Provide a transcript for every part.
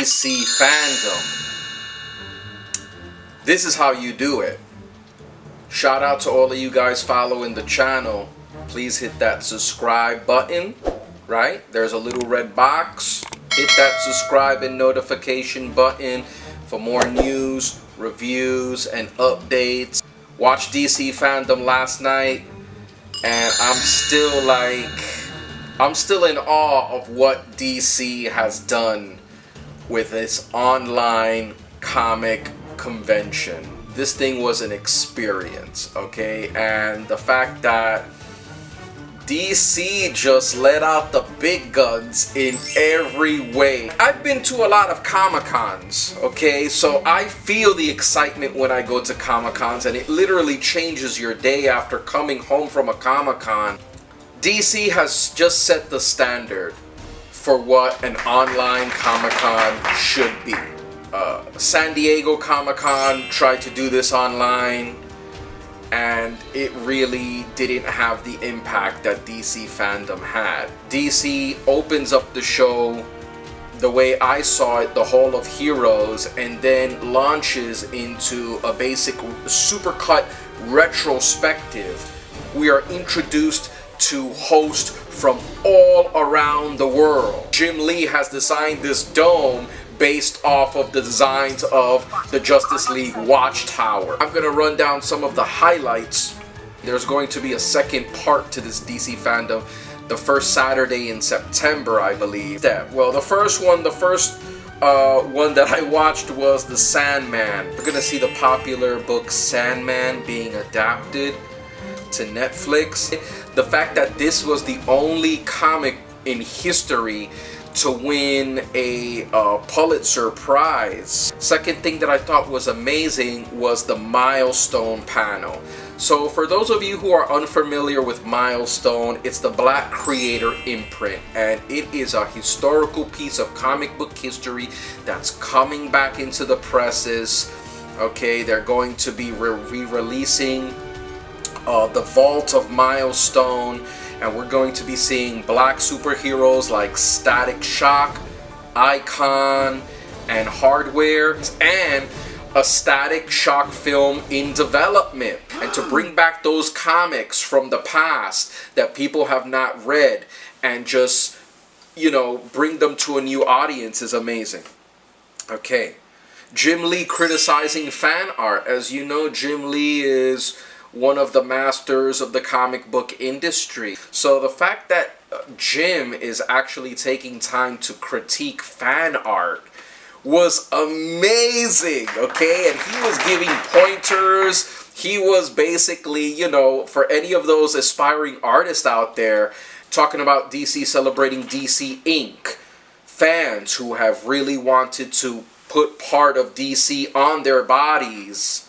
DC Fandom. This is how you do it. Shout out to all of you guys following the channel. Please hit that subscribe button, right? There's a little red box. Hit that subscribe and notification button for more news, reviews, and updates. Watched DC Fandom last night, and I'm still in awe of what DC has done with its online comic convention. This thing was an experience, okay? And the fact that DC just let out the big guns in every way. I've been to a lot of Comic-Cons, okay? So I feel the excitement when I go to Comic-Cons, and it literally changes your day after coming home from a Comic-Con. DC has just set the standard for what an online Comic-Con should be. San Diego Comic-Con tried to do this online, and it really didn't have the impact that DC Fandom had. DC opens up the show the way I saw it, the Hall of Heroes, and then launches into a basic supercut retrospective. We are introduced to hosts from all around the world. Jim Lee has designed this dome based off of the designs of the Justice League Watchtower. I'm gonna run down some of the highlights. There's going to be a second part to this DC Fandom, the first Saturday in September, I believe. Well, the first one that I watched was The Sandman. We're gonna see the popular book Sandman being adapted to Netflix. The fact that this was the only comic in history to win a Pulitzer Prize. Second thing that I thought was amazing was the Milestone panel. So for those of you who are unfamiliar with Milestone, it's the Black Creator imprint, and it is a historical piece of comic book history that's coming back into the presses. Okay, they're going to be re-releasing the Vault of Milestone, and we're going to be seeing black superheroes like Static Shock, Icon, and Hardware, and a Static Shock film in development. And to bring back those comics from the past that people have not read and just, you know, bring them to a new audience is amazing. Okay. Jim Lee criticizing fan art. As you know, Jim Lee is one of the masters of the comic book industry. So the fact that Jim is actually taking time to critique fan art was amazing, okay? And he was giving pointers. He was basically, you know, for any of those aspiring artists out there, talking about DC celebrating DC Inc. Fans who have really wanted to put part of DC on their bodies.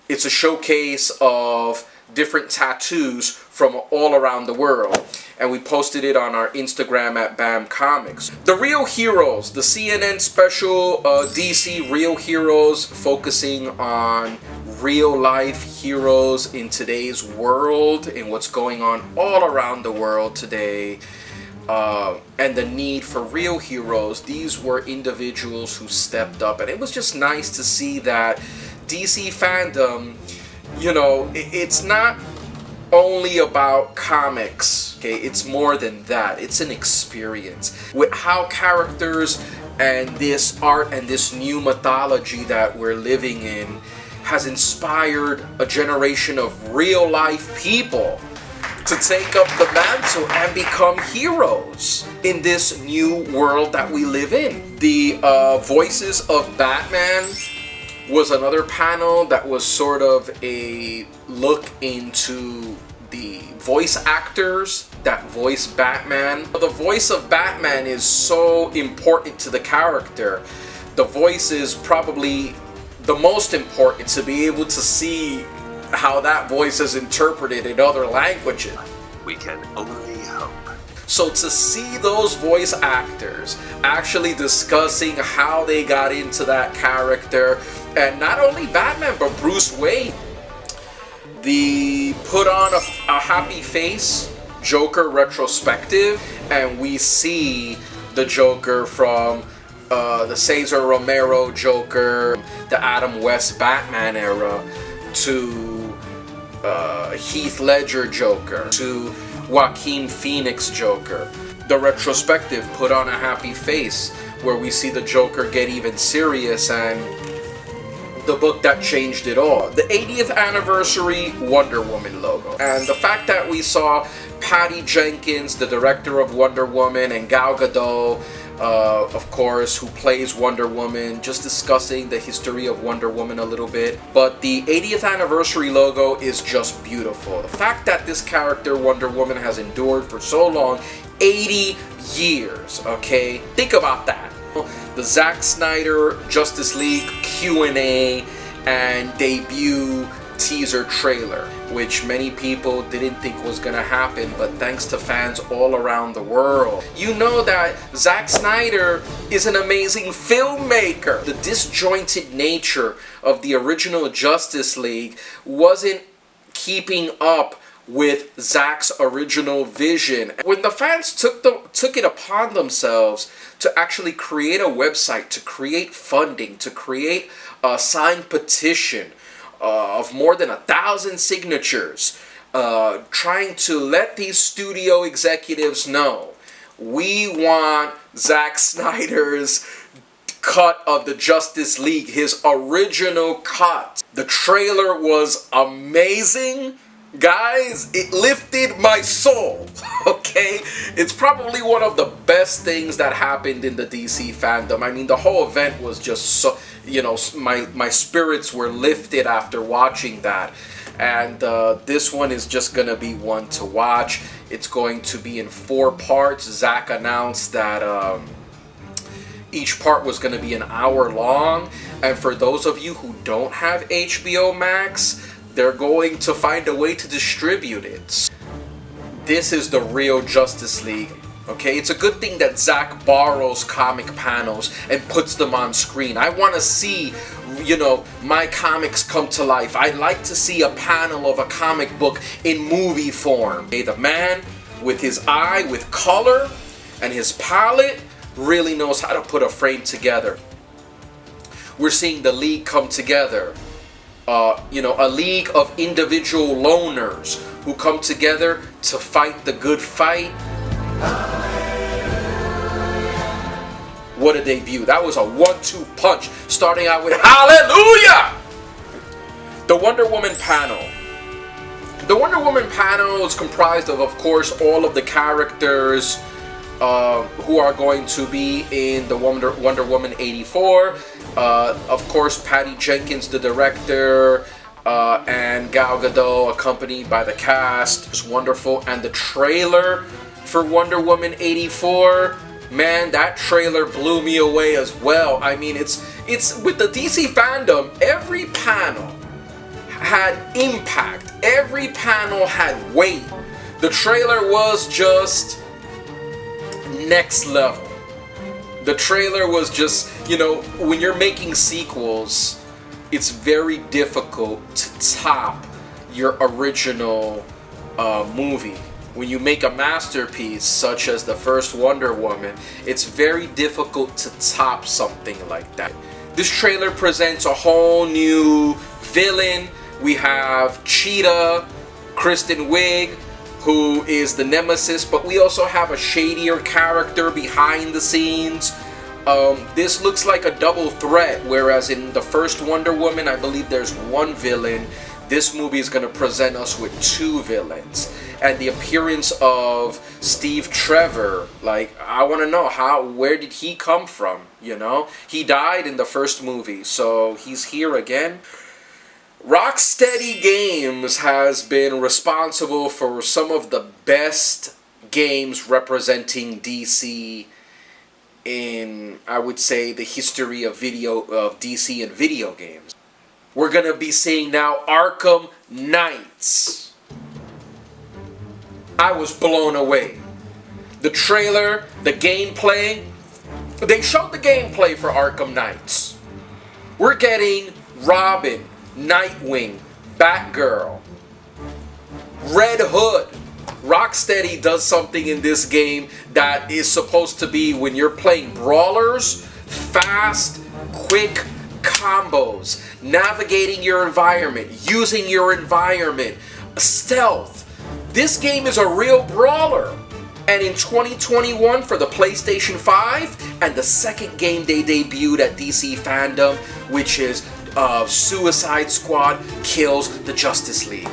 It's a showcase of different tattoos from all around the world. And we posted it on our Instagram at Bamcomixs. The Real Heroes, the CNN special DC Real Heroes, focusing on real life heroes in today's world and what's going on all around the world today. And the need for real heroes. These were individuals who stepped up, and it was just nice to see that DC Fandom, you know, it's not only about comics, okay? It's more than that. It's an experience with how characters and this art and this new mythology that we're living in has inspired a generation of real life people to take up the mantle and become heroes in this new world that we live in. The Voices of Batman was another panel that was sort of a look into the voice actors that voice Batman. The voice of Batman is so important to the character. The voice is probably the most important, to be able to see how that voice is interpreted in other languages. We can only hope. So to see those voice actors actually discussing how they got into that character, and not only Batman but Bruce Wayne, the put on a happy face Joker retrospective, and we see the Joker from the Cesar Romero Joker, the Adam West Batman era, to Heath Ledger Joker, to Joaquin Phoenix Joker. The retrospective, Put on a Happy Face, where we see the Joker get even serious, and the book that changed it all. The 80th anniversary Wonder Woman logo. And the fact that we saw Patty Jenkins, the director of Wonder Woman, and Gal Gadot, of course, who plays Wonder Woman, just discussing the history of Wonder Woman a little bit. But the 80th anniversary logo is just beautiful. The fact that this character, Wonder Woman, has endured for so long, 80 years, okay? Think about that. The Zack Snyder Justice League Q&A and debut teaser trailer, which many people didn't think was gonna happen, but thanks to fans all around the world. You know that Zack Snyder is an amazing filmmaker. The disjointed nature of the original Justice League wasn't keeping up with Zack's original vision. When the fans took it upon themselves to actually create a website, to create funding, to create a signed petition of more than 1,000 signatures, trying to let these studio executives know, we want Zack Snyder's cut of the Justice League, his original cut. The trailer was amazing. Guys, it lifted my soul, okay? It's probably one of the best things that happened in the DC fandom. I mean, the whole event was just so, you know, my spirits were lifted after watching that. And this one is just gonna be one to watch. It's going to be in 4 parts. Zack announced that each part was gonna be an hour long. And for those of you who don't have HBO Max, they're going to find a way to distribute it. This is the real Justice League, okay? It's a good thing that Zack borrows comic panels and puts them on screen. I want to see, you know, my comics come to life. I'd like to see a panel of a comic book in movie form. Okay, the man with his eye, with color, and his palette really knows how to put a frame together. We're seeing the League come together. You know, a league of individual loners who come together to fight the good fight. What a debut. That was a 1-2 punch, starting out with Hallelujah! The Wonder Woman panel. The Wonder Woman panel is comprised of course, all of the characters who are going to be in the Wonder Woman 84. Of course, Patty Jenkins, the director, and Gal Gadot, accompanied by the cast. It's wonderful. And the trailer for Wonder Woman 84, man, that trailer blew me away as well. I mean, it's with the DC fandom, every panel had impact. Every panel had weight. The trailer was just next level. The trailer was just, you know, when you're making sequels, it's very difficult to top your original movie. When you make a masterpiece such as the first Wonder Woman, it's very difficult to top something like that. This trailer presents a whole new villain. We have Cheetah, Kristen Wiig, who is the nemesis, but we also have a shadier character behind the scenes. This looks like a double threat, whereas in the first Wonder Woman, I believe there's one villain. This movie is going to present us with 2 villains. And the appearance of Steve Trevor, like, I want to know where did he come from, you know? He died in the first movie, so he's here again. Rocksteady Games has been responsible for some of the best games representing DC in, I would say, the history of DC and video games. We're gonna be seeing now Arkham Knights. I was blown away. The trailer, the gameplay, they showed the gameplay for Arkham Knights. We're getting Robin, Nightwing, Batgirl, Red Hood. Rocksteady does something in this game that is supposed to be, when you're playing brawlers, fast, quick combos, navigating your environment, using your environment, stealth. This game is a real brawler. And in 2021 for the PlayStation 5, and the second game they debuted at DC Fandom, which is Suicide Squad Kills the Justice League.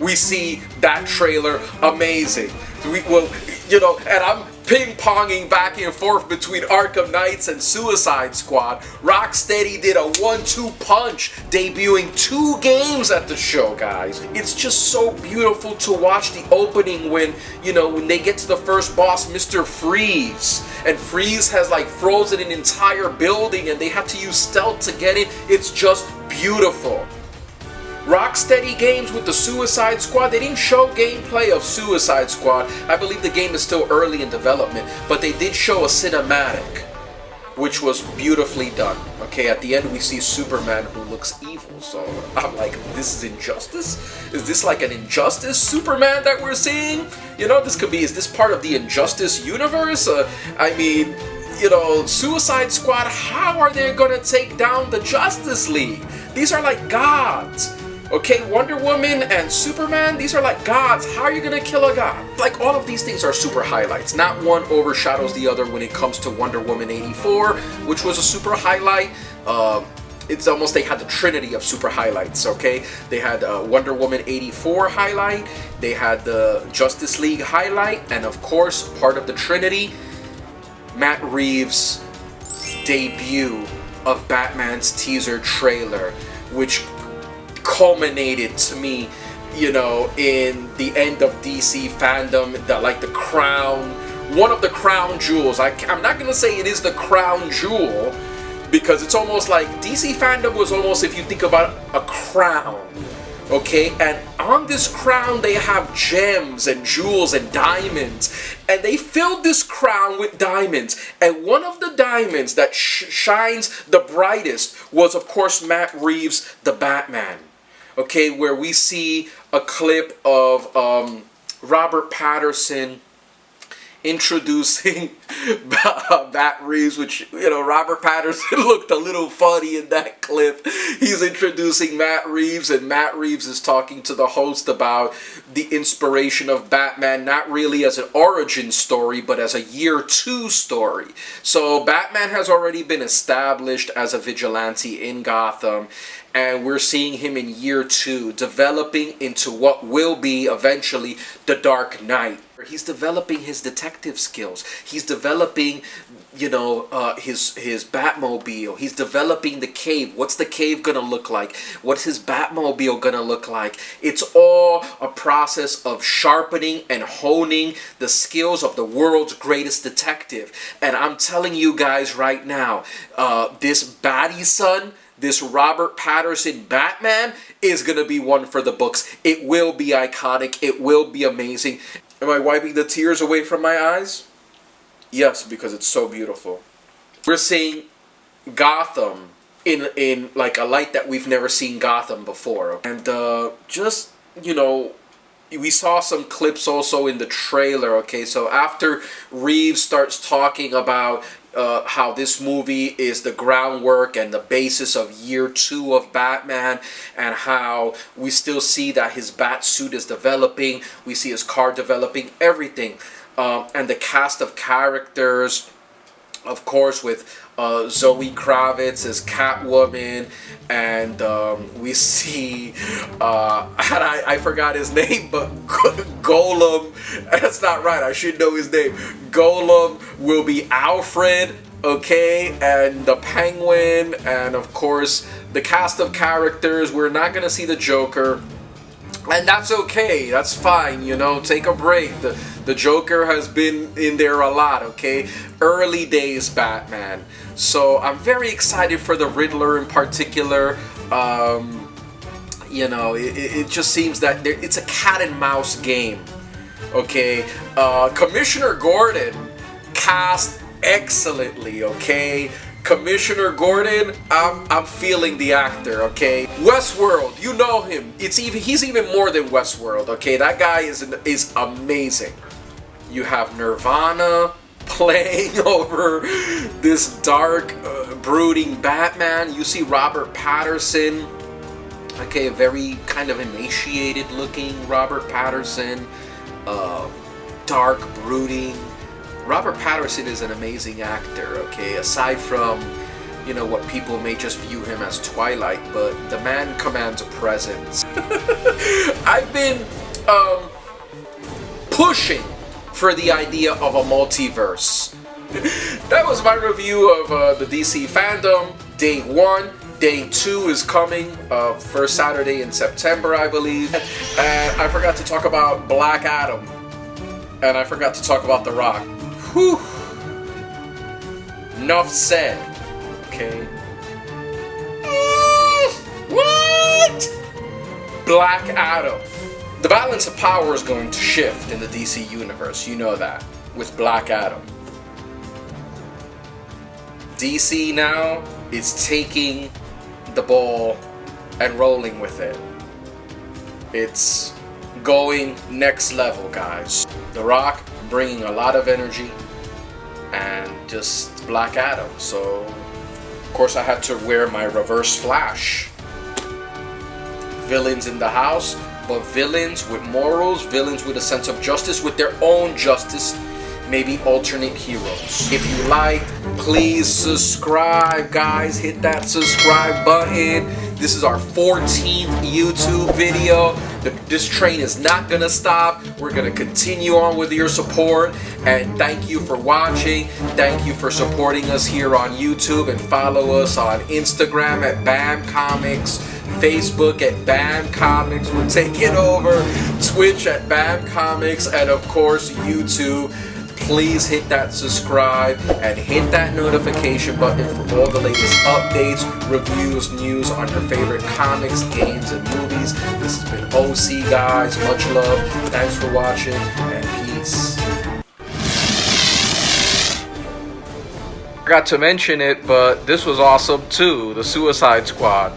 We see that trailer, amazing. And I'm ping-ponging back and forth between Arkham Knights and Suicide Squad. Rocksteady did a 1-2 punch, debuting 2 games at the show, guys. It's just so beautiful to watch the opening when they get to the first boss, Mr. Freeze. And Freeze has like frozen an entire building and they have to use stealth to get in. It's just beautiful. Rocksteady Games with the Suicide Squad, they didn't show gameplay of Suicide Squad. I believe the game is still early in development, but they did show a cinematic, which was beautifully done. Okay, at the end we see Superman who looks evil, so I'm like, this is Injustice? Is this like an Injustice Superman that we're seeing? Is this part of the Injustice universe? Suicide Squad, how are they gonna take down the Justice League? These are like gods. Okay, Wonder Woman and Superman, these are like gods. How are you gonna kill a god? Like, all of these things are super highlights. Not one overshadows the other when it comes to Wonder Woman 84, which was a super highlight. It's almost, they had the trinity of super highlights, okay? They had Wonder Woman 84 highlight, they had the Justice League highlight, and of course, part of the trinity, Matt Reeves' debut of Batman's teaser trailer, which culminated to me, in the end of DC Fandom, the crown, one of the crown jewels. I'm not gonna say it is the crown jewel, because it's almost like DC Fandom was almost, if you think about a crown, okay? And on this crown they have gems and jewels and diamonds, and they filled this crown with diamonds, and one of the diamonds that shines the brightest was, of course, Matt Reeves' The Batman. Okay, where we see a clip of Robert Pattinson introducing Matt Reeves, which, Robert Pattinson looked a little funny in that clip. He's introducing Matt Reeves, and Matt Reeves is talking to the host about the inspiration of Batman, not really as an origin story, but as a year 2 story. So Batman has already been established as a vigilante in Gotham, and we're seeing him in year 2 developing into what will be eventually the Dark Knight. He's developing his detective skills. He's developing, his Batmobile. He's developing the cave. What's the cave gonna look like? What's his Batmobile gonna look like? It's all a process of sharpening and honing the skills of the world's greatest detective. And I'm telling you guys right now, this baddie son, this Robert Pattinson Batman, is gonna be one for the books. It will be iconic. It will be amazing. Am I wiping the tears away from my eyes? Yes, because it's so beautiful. We're seeing Gotham in like a light that we've never seen Gotham before. And we saw some clips also in the trailer, okay? So after Reeves starts talking about how this movie is the groundwork and the basis of year 2 of Batman, and how we still see that his bat suit is developing, we see his car developing, everything, and the cast of characters, of course, with Zoe Kravitz as Catwoman, and we see, and I forgot his name, but Golem, that's not right, I should know his name. Golem will be Alfred, okay, and the Penguin, and of course, the cast of characters. We're not gonna see the Joker, and that's okay, that's fine, take a break. The Joker has been in there a lot, okay? Early days Batman. So I'm very excited for the Riddler in particular. It just seems that it's a cat and mouse game, okay? Commissioner Gordon cast excellently, okay? Commissioner Gordon, I'm feeling the actor, okay? Westworld, you know him. He's even more than Westworld, okay? That guy is amazing. You have Nirvana playing over this dark, brooding Batman. You see Robert Pattinson, okay, a very kind of emaciated looking Robert Pattinson, dark, brooding. Robert Pattinson is an amazing actor, okay, aside from, you know, what people may just view him as Twilight, but the man commands a presence. I've been pushing for the idea of a multiverse. That was my review of the DC Fandom. Day 1. Day 2 is coming, first Saturday in September, I believe. And I forgot to talk about Black Adam. And I forgot to talk about The Rock. Whew. Enough said. Okay. What? Black Adam. The balance of power is going to shift in the DC universe. You know that. With Black Adam. DC now is taking the ball and rolling with it. It's going next level, guys. The Rock bringing a lot of energy, and just Black Adam. So of course I had to wear my Reverse Flash. Villains in the house, but villains with morals, villains with a sense of justice, with their own justice, maybe alternate heroes. If you like, please subscribe, guys. Hit that subscribe button. This is our 14th YouTube video. This train is not gonna stop. We're gonna continue on with your support, and thank you for watching. Thank you for supporting us here on YouTube, and follow us on Instagram at Bamcomixs, Facebook at Bamcomixs. We're taking over Twitch at Bamcomixs, and of course YouTube. Please hit that subscribe and hit that notification button for all the latest updates, reviews, news on your favorite comics, games, and movies. This has been OC, guys. Much love. Thanks for watching, and peace. Forgot to mention it, but this was awesome too. The Suicide Squad.